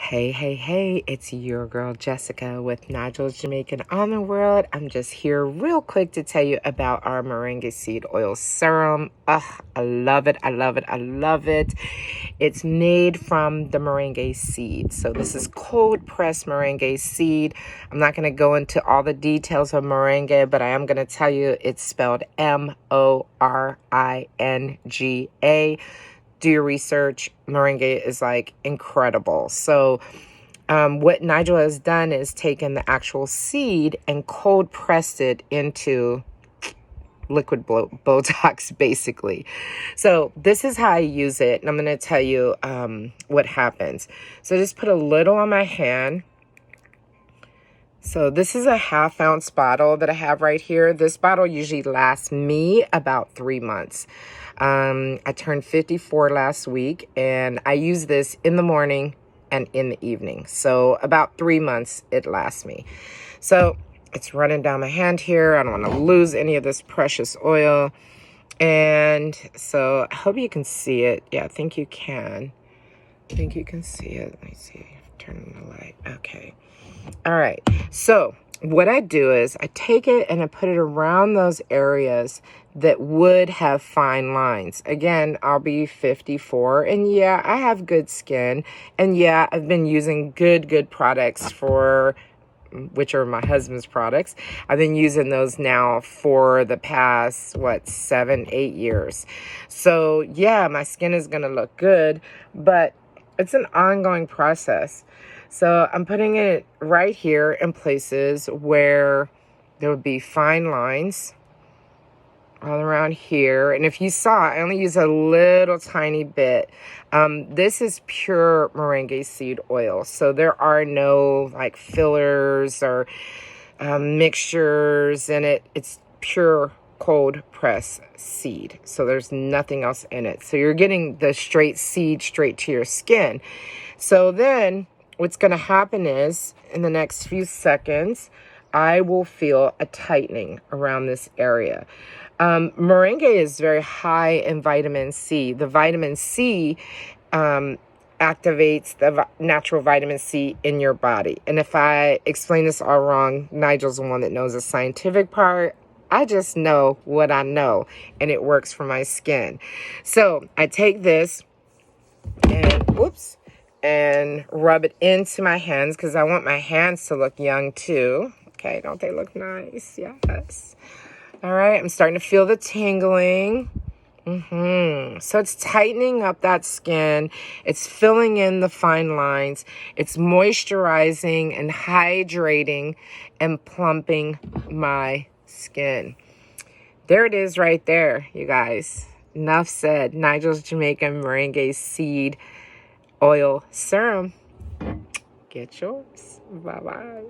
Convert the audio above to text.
Hey, hey, hey, it's your girl Jessica with Nigel's Jamaican Almond World. I'm just here real quick to tell you about our moringa seed oil serum. Ugh, I love it, I love it, I love it. It's made from the moringa seed. So this is cold pressed moringa seed. I'm not going to go into all the details of moringa, but I am going to tell you it's spelled Moringa. Do your research. Moringa is like incredible. So what Nigel has done is taken the actual seed and cold pressed it into liquid Botox, basically. So this is how I use it, and I'm going to tell you what happens. So just put a little on my hand. So this is a 1/2 ounce bottle that I have right here. This bottle usually lasts me about 3 months. I turned 54 last week, and I use this in the morning and in the evening. So about 3 months it lasts me. So it's running down my hand here. I don't want to lose any of this precious oil. And so I hope you can see it. Yeah, I think you can. I think you can see it. Let me see. Turn on the light. Okay. All right. So what I do is I take it and I put it around those areas that would have fine lines. Again, I'll be 54, and yeah, I have good skin, and yeah, I've been using good products which are my husband's products. I've been using those now for the past 7-8 years. So yeah, my skin is gonna look good, but it's an ongoing process. So I'm putting it right here in places where there would be fine lines all around here. And if you saw, I only use a little tiny bit. This is pure moringa seed oil. So there are no like fillers or mixtures in it. It's pure cold press seed. So there's nothing else in it. So you're getting the straight seed straight to your skin. So then what's going to happen is in the next few seconds, I will feel a tightening around this area. Moringa is very high in vitamin C. The vitamin C activates the natural vitamin C in your body. And if I explain this all wrong, Nigel's the one that knows the scientific part. I just know what I know, and it works for my skin. So I take this and rub it into my hands because I want my hands to look young too. Okay, don't they look nice? Yes. All right, I'm starting to feel the tingling. So it's tightening up that skin. It's filling in the fine lines. It's moisturizing and hydrating and plumping my skin. There it is right there, you guys. Enough said. Nigel's Jamaican Moringa Seed Oil Serum. Get yours. Bye-bye.